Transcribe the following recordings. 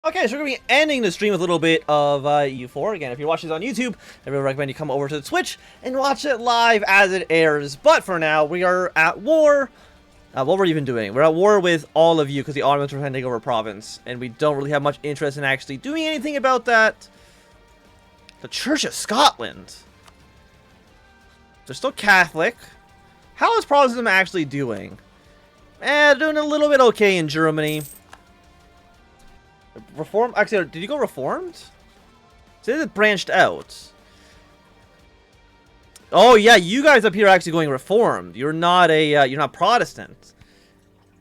Okay, so we're going to be ending the stream with a little bit of EU4. Again, if you're watching this on YouTube, I really recommend you come over to the Twitch and watch it live as it airs. But for now, we are at war. What we're even doing? We're at war with all of you because the Ottomans are trying to take over a province. And we don't really have much interest in actually doing anything about that. The Church of Scotland. They're still Catholic. How is Protestantism actually doing? Doing a little bit okay in Germany. Reform? Actually, did you go Reformed? So it branched out. Oh yeah, you guys up here are actually going Reformed. You're not you're not Protestant.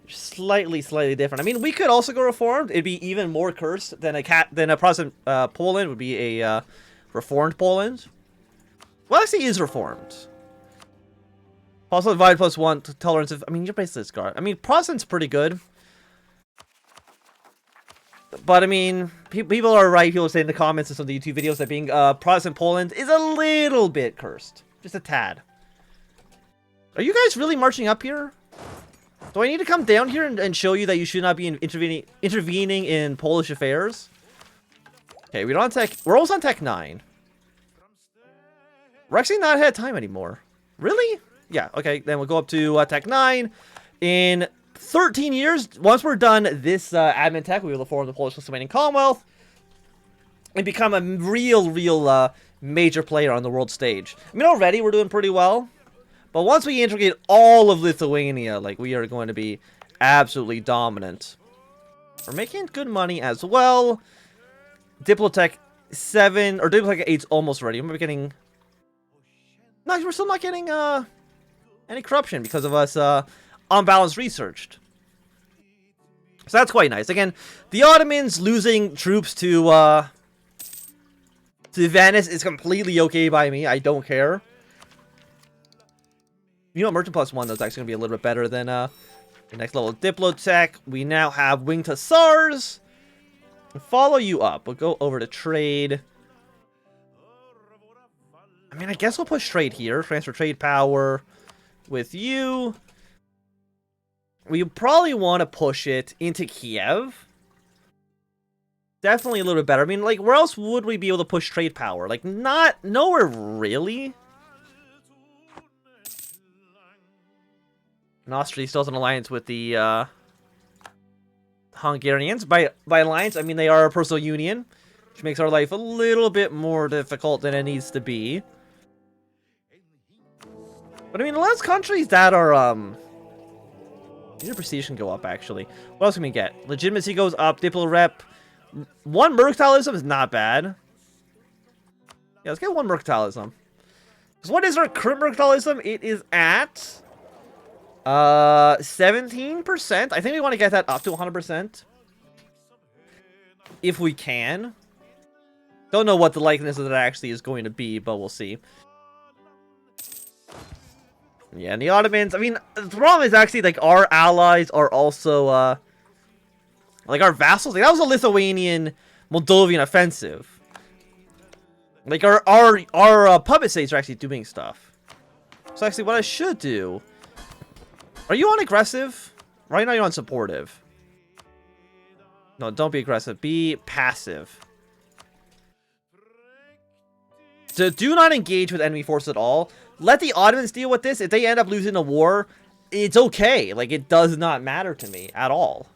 You're slightly different. I mean, we could also go Reformed. It'd be even more cursed than a Protestant Poland would be a Reformed Poland. Well, actually, is Reformed. Also, divide +1 tolerance of. I mean, you're basically scarred. I mean, Protestant's pretty good. But, I mean, people are right. People say in the comments of some of the YouTube videos that being Protestant Poland is a little bit cursed. Just a tad. Are you guys really marching up here? Do I need to come down here and show you that you should not be intervening in Polish affairs? Okay, we're on tech. We're almost on tech 9. We're actually not ahead of time anymore. Really? Yeah, okay. Then we'll go up to tech 9 in 13 years. Once we're done this admin tech, we will form the Polish-Lithuanian Commonwealth and become a real major player on the world stage. I mean, already we're doing pretty well, but once we integrate all of Lithuania, like, we are going to be absolutely dominant. We're making good money as well. Diplotech 7 or Diplotech 8's almost ready. We're getting. No, we're still not getting any corruption because of us unbalanced researched. So that's quite nice. Again, the Ottomans losing troops to Venice is completely okay by me. I don't care. You know, Merchant +1 though is actually gonna be a little bit better than the next level of Diplotech. We now have Winged Hussars. Follow you up. We'll go over to trade. I mean, I guess we'll push trade here. Transfer trade power with you. We probably want to push it into Kiev. Definitely a little bit better. I mean, like, where else would we be able to push trade power? Like, nowhere really. And Austria still has an alliance with the Hungarians. By alliance, I mean they are a personal union, which makes our life a little bit more difficult than it needs to be. But I mean, less countries that are your prestige can go up, actually. What else can we get? Legitimacy goes up. Diplo rep. 1 mercantilism is not bad. Yeah, let's get 1 mercantilism. So what is our current mercantilism? It is at 17%. I think we want to get that up to 100%. If we can. Don't know what the likeliness of that actually is going to be, but we'll see. Yeah, and the Ottomans, I mean, the problem is actually, like, our allies are also, like, our vassals. Like, that was a Lithuanian-Moldovan offensive. Like, our puppet states are actually doing stuff. So, actually, what I should do... Are you on aggressive? Right now, you're on supportive. No, don't be aggressive. Be passive. So, do not engage with enemy force at all. Let the Ottomans deal with this. If they end up losing a war, it's okay. Like, it does not matter to me at all.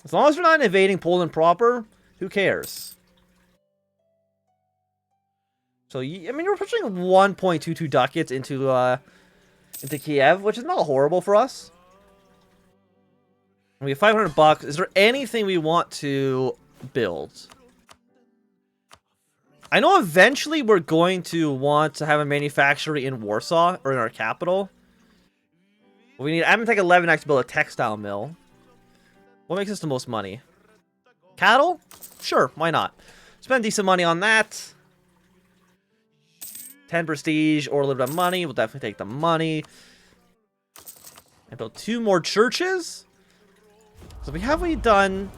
As long as we're not invading Poland proper, who cares? So, I mean, we're pushing 1.22 ducats into Kiev, which is not horrible for us. We have 500 bucks. Is there anything we want to build? I know eventually we're going to want to have a manufacturer in Warsaw, or in our capital. We need Amtech 11X to build a textile mill. What makes us the most money? Cattle? Sure, why not? Spend decent money on that. 10 prestige or a little bit of money. We'll definitely take the money. And build 2 more churches. So we done...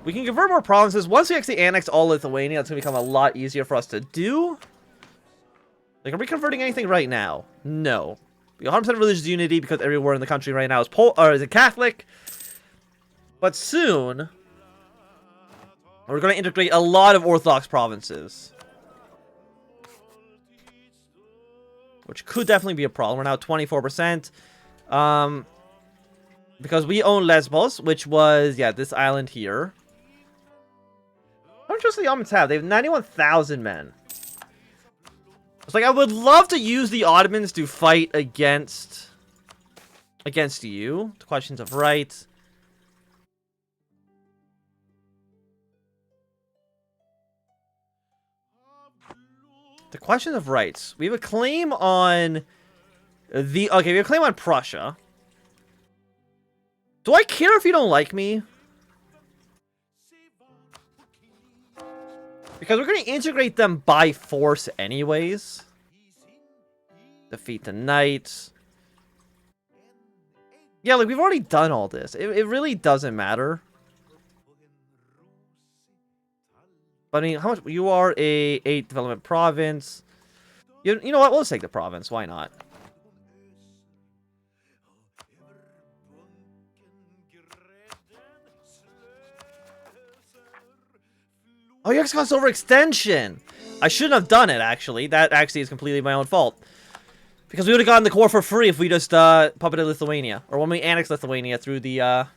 We can convert more provinces. Once we actually annex all Lithuania, it's going to become a lot easier for us to do. Like, are we converting anything right now? No. 100% religious unity because everywhere in the country right now is Catholic. But soon, we're going to integrate a lot of Orthodox provinces. Which could definitely be a problem. We're now 24%. Because we own Lesbos, which was, yeah, this island here. How much does the Ottomans have? They have 91,000 men. It's like, I would love to use the Ottomans to fight against you. The questions of right. The question of rights. We have a claim on the... Okay, we have a claim on Prussia. Do I care if you don't like me? Because we're going to integrate them by force anyways. Defeat the knights. Yeah, like, we've already done all this. It really doesn't matter. But, I mean, how much... You are a 8 development province. You know what? We'll just take the province. Why not? Oh, you got overextension. I shouldn't have done it, actually. That actually is completely my own fault. Because we would have gotten the core for free if we just puppeted Lithuania. Or when we annexed Lithuania through the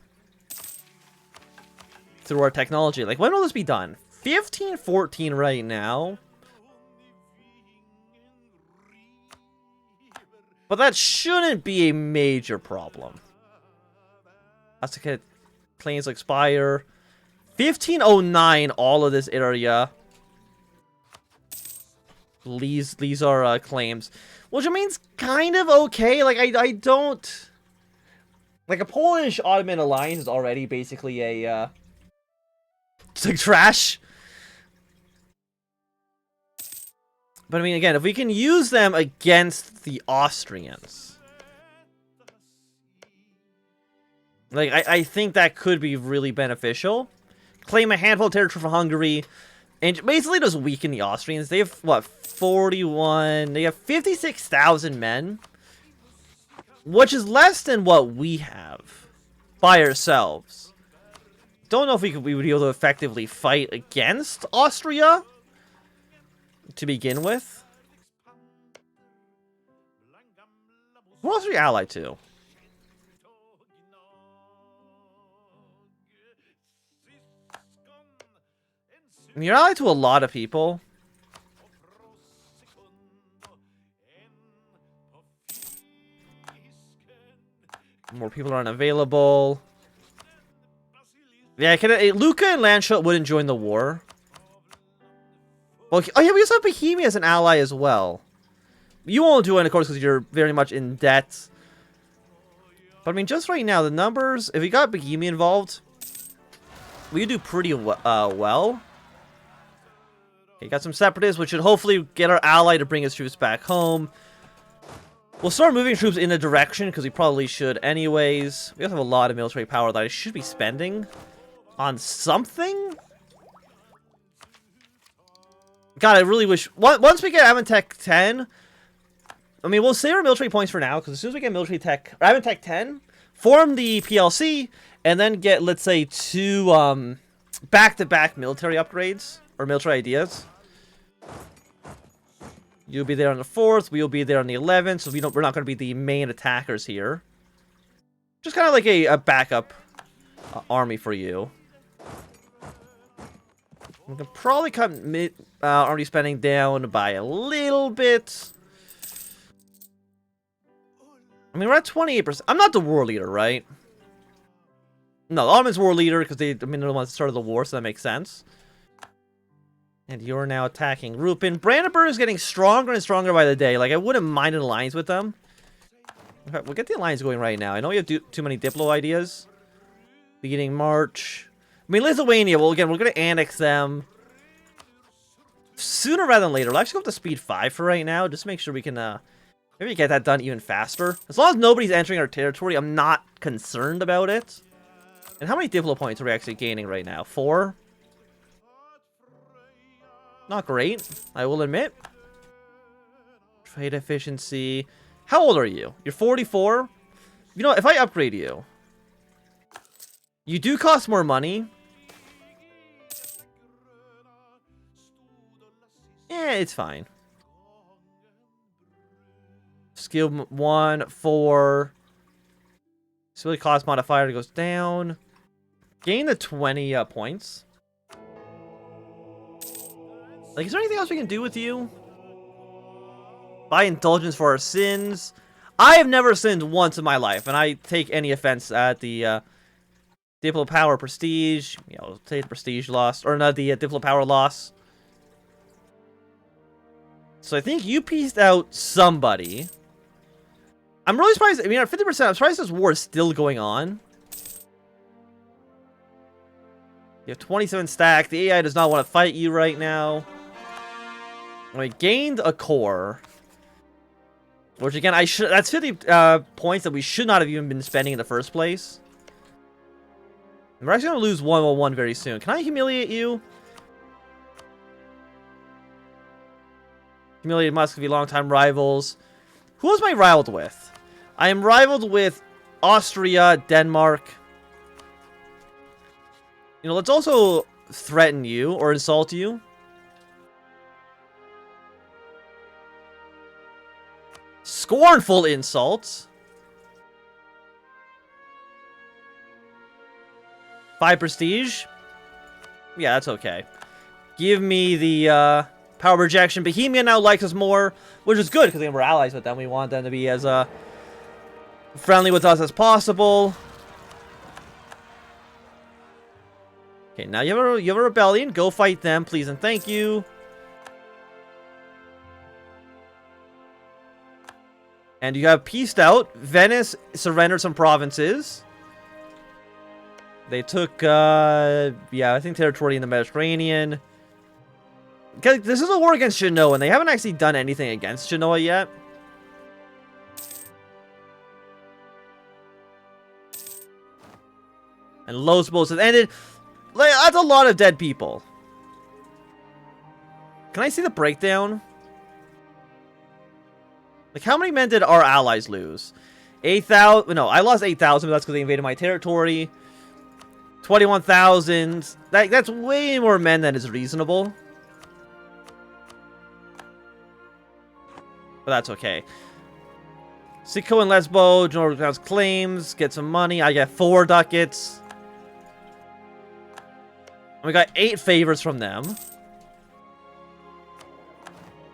through our technology. Like, when will this be done? 1514 right now. But that shouldn't be a major problem. That's to get claims expire. 1509, all of this area. These are claims. Which I mean's kind of okay. Like, I don't... Like, a Polish-Ottoman alliance is already basically a, it's like trash. But I mean, again, if we can use them against the Austrians... Like, I think that could be really beneficial. Claim a handful of territory for Hungary. And basically just weaken the Austrians. They have, what, 41... They have 56,000 men. Which is less than what we have. By ourselves. Don't know if we would be able to effectively fight against Austria. To begin with. Who else are you allied to? I mean, you're allied to a lot of people. More people aren't available. Yeah, Lucca and Landshut wouldn't join the war. Well, oh yeah, we also have Bohemia as an ally as well. You won't do it, of course, because you're very much in debt. But I mean, just right now, the numbers, if we got Bohemia involved, we do pretty well. Okay, got some separatists, which should hopefully get our ally to bring his troops back home. We'll start moving troops in a direction, because we probably should anyways. We also have a lot of military power that I should be spending on something. God, I really wish... Once we get Ep.9 10... I mean, we'll save our military points for now, because as soon as we get military tech... Or Ep.9 10, form the PLC, and then get, let's say, 2 back-to-back military upgrades. Or military ideas. You'll be there on the 4th, we'll be there on the 11th, so we're not going to be the main attackers here. Just kind of like a backup army for you. We can probably cut army spending down by a little bit. I mean, we're at 28%. I'm not the war leader, right? No, the Ottomans war leader, because they're the ones that started the war, so that makes sense. And you're now attacking Rupin. Brandenburg is getting stronger and stronger by the day. Like, I wouldn't mind an alliance with them. In fact, we'll get the alliance going right now. I know we have too many Diplo ideas. Beginning March. I mean, Lithuania, well, again, we're going to annex them sooner rather than later. We'll actually go up to speed 5 for right now. Just to make sure we can maybe get that done even faster. As long as nobody's entering our territory, I'm not concerned about it. And how many Diplo points are we actually gaining right now? 4? Not great, I will admit. Trade efficiency. How old are you? You're 44? You know, if I upgrade you... You do cost more money. Yeah, it's fine. Skill 1, 4. Ability cost modifier goes down. Gain the 20 points. Like, is there anything else we can do with you? Buy indulgence for our sins. I have never sinned once in my life, and I take any offense at the Diplo Power Prestige. You know, take the Prestige loss, or not the Diplo Power loss. So I think you pieced out somebody. I'm really surprised. I mean, at 50%, I'm surprised this war is still going on. You have 27 stack. The AI does not want to fight you right now. We gained a core. Which, again, that's 50 points that we should not have even been spending in the first place. And we're actually going to lose 101 very soon. Can I humiliate you? Humiliated Muscovy, longtime rivals. Who was I rivaled with? I am rivaled with Austria, Denmark. You know, let's also threaten you or insult you. Scornful insults. 5 prestige. Yeah, that's okay. Give me the power rejection. Bohemia now likes us more, which is good because we're allies with them. We want them to be as friendly with us as possible. Okay, now you have a rebellion. Go fight them, please and thank you. And you have pieced out. Venice surrendered some provinces. They took, yeah, I think territory in the Mediterranean. This is a war against Genoa, and they haven't actually done anything against Genoa yet. And Los Bos has ended. Like, that's a lot of dead people. Can I see the breakdown? Like, how many men did our allies lose? 8,000. No, I lost 8,000, but that's because they invaded my territory. 21,000. That's way more men than is reasonable. But that's okay. Sicko and Lesbo, General Grounds claims, get some money. I get 4 ducats. And we got 8 favors from them.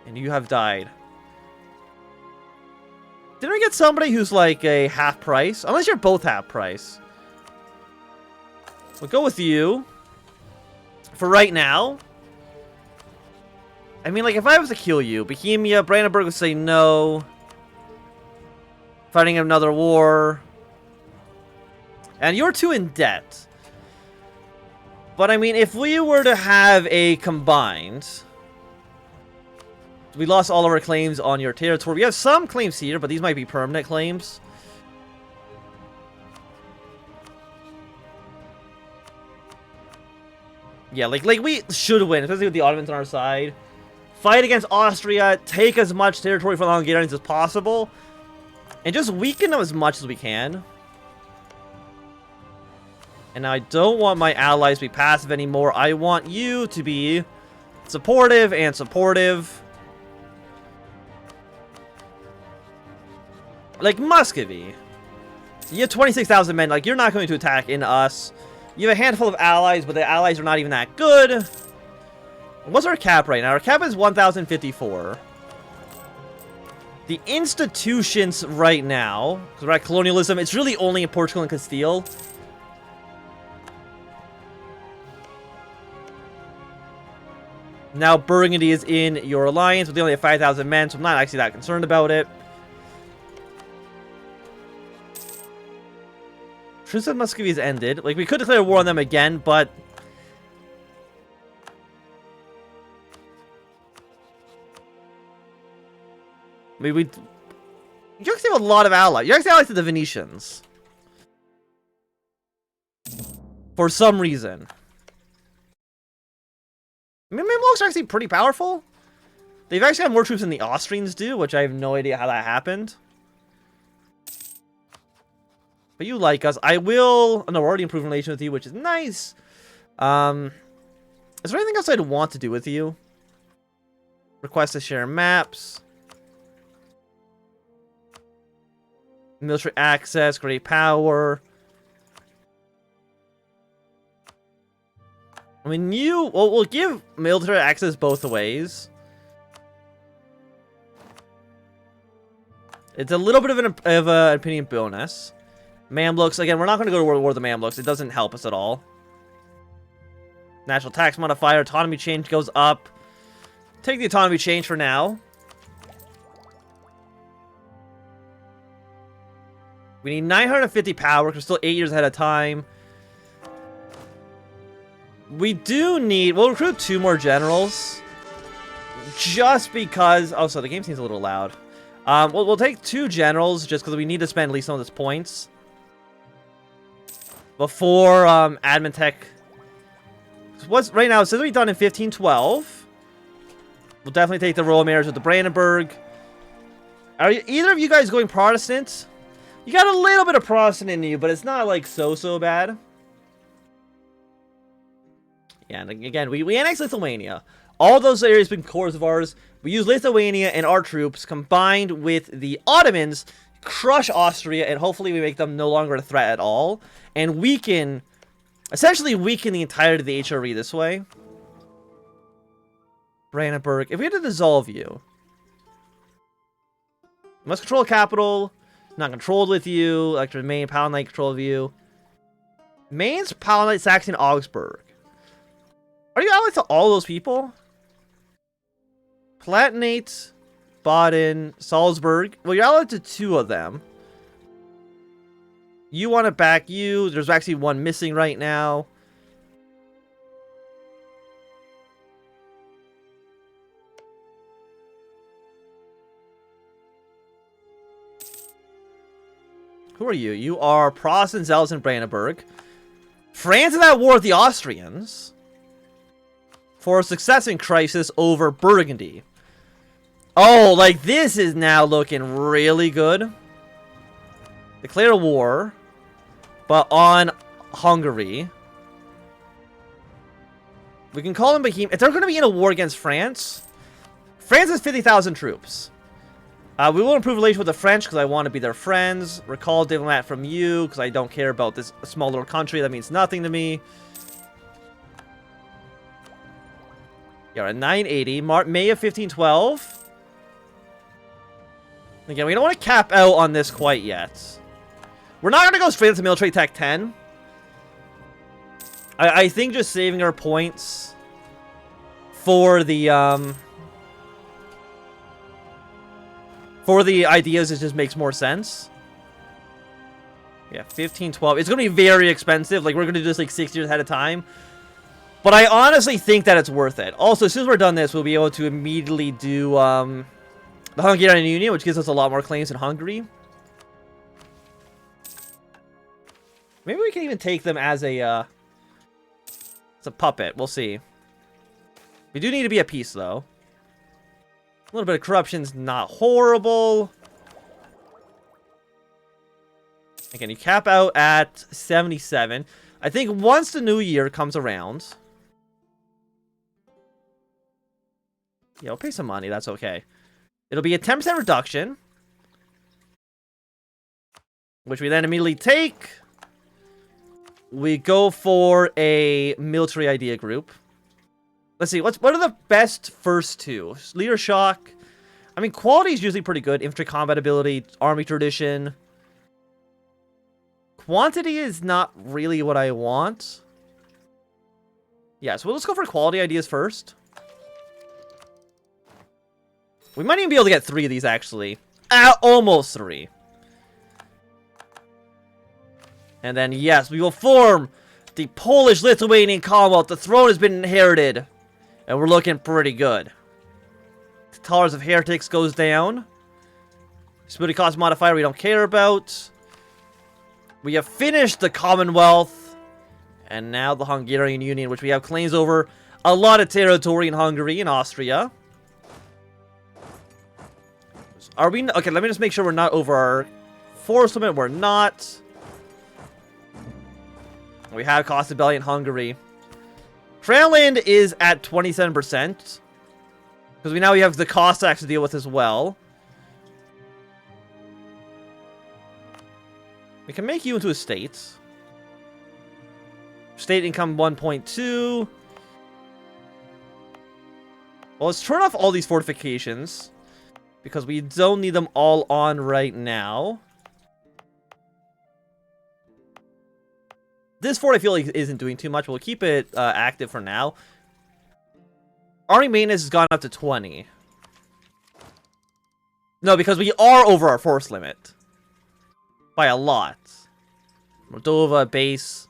And you have died. Didn't we get somebody who's like a half price? Unless you're both half price. We'll go with you. For right now. I mean, like, if I was to kill you, Bohemia, Brandenburg would say no. Fighting another war. And you're 2 in debt. But, I mean, if we were to have a combined... We lost all of our claims on your territory. We have some claims here, but these might be permanent claims. Yeah, like we should win, especially with the Ottomans on our side. Fight against Austria, take as much territory from the Hungarians as possible, and just weaken them as much as we can. And I don't want my allies to be passive anymore. I want you to be supportive and supportive. Like Muscovy. You have 26,000 men. Like, you're not going to attack in us. You have a handful of allies, but the allies are not even that good. What's our cap right now? Our cap is 1,054. The institutions right now, because we're at colonialism, it's really only in Portugal and Castile. Now Burgundy is in your alliance, but they only have 5,000 men, so I'm not actually that concerned about it. Truce of Muscovy has ended. Like, we could declare war on them again, but... I mean, you actually have a lot of allies. You're actually allies to the Venetians. For some reason. I mean, Mamluks are actually pretty powerful. They've actually had more troops than the Austrians do, which I have no idea how that happened. But you like us. I will... No, we're already improving relations with you, which is nice. Is there anything else I'd want to do with you? Request to share maps. Military access, great power. I mean, well, we'll give military access both ways. It's a little bit of an opinion bonus. Mamluks, again, we're not going to go to World War of the Mamluks. It doesn't help us at all. National tax modifier, autonomy change goes up. Take the autonomy change for now. We need 950 power, because we're still 8 years ahead of time. We do need... We'll recruit 2 more generals. Just because... Oh, so the game seems a little loud. We'll take 2 generals, just because we need to spend at least some of those points. Before admin tech... What's right now, it says we've done in 1512. We'll definitely take the royal marriage with the Brandenburg. Are either of you guys going Protestant? You got a little bit of Protestant in you, but it's not like so bad. Yeah, and again, we annexed Lithuania. All those areas have been cores of ours. We use Lithuania and our troops combined with the Ottomans, crush Austria, and hopefully we make them no longer a threat at all. And weaken, essentially weaken the entirety of the HRE this way. Brandenburg, if we had to dissolve you. Must control capital. Not controlled with you. Elected Maine, Palatinate control of you. Maine's Palatinate, Saxon, Augsburg. Are you allied to all those people? Palatinate, Baden, Salzburg. Well, you're allied to 2 of them. You want to back you. There's actually 1 missing right now. Who are you? You are Protestant zealots in Brandenburg. France is at war with the Austrians for a success in crisis over Burgundy. Oh, like this is now looking really good. Declare a war, but on Hungary. We can call them Behemoth. If they're going to be in a war against France, France has 50,000 troops. We will improve relations with the French because I want to be their friends. Recall diplomat from you because I don't care about this small little country. That means nothing to me. You're at 980. May of 1512. Again, we don't want to cap out on this quite yet. We're not going to go straight into military tech 10. I think just saving our points for the ideas, it just makes more sense. Yeah, 1512. It's going to be very expensive. Like, we're going to do this like 6 years ahead of time. But I honestly think that it's worth it. Also, as soon as we're done this, we'll be able to immediately do the Hungarian Union, which gives us a lot more claims in Hungary. Maybe we can even take them as a puppet. We'll see. We do need to be at peace, though. A little bit of corruption's not horrible. Again, you cap out at 77. I think once the new year comes around... Yeah, we'll pay some money. That's okay. It'll be a 10% reduction. Which we then immediately take. We go for a military idea group. Let's see, what are the best first 2? Leader shock. I mean, quality is usually pretty good. Infantry combat ability, army tradition. Quantity is not really what I want. Yeah, so let's go for quality ideas first. We might even be able to get 3 of these, actually. Almost 3. And then, yes, we will form the Polish-Lithuanian Commonwealth. The throne has been inherited. And we're looking pretty good. The Tolerance of Heretics goes down. Stability cost modifier we don't care about. We have finished the Commonwealth. And now the Hungarian Union, which we have claims over a lot of territory in Hungary and Austria. Are we... Okay, let me just make sure we're not over our force limit. We're not. We have Cost Rebellion Hungary. Crownland is at 27%. Because we have the cost to actually deal with as well. We can make you into a state. State income 1.2. Well, let's turn off all these fortifications. Because we don't need them all on right now. This fort I feel like isn't doing too much. We'll keep it active for now. Army maintenance has gone up to 20. No, because we are over our force limit. By a lot. Moldova, base.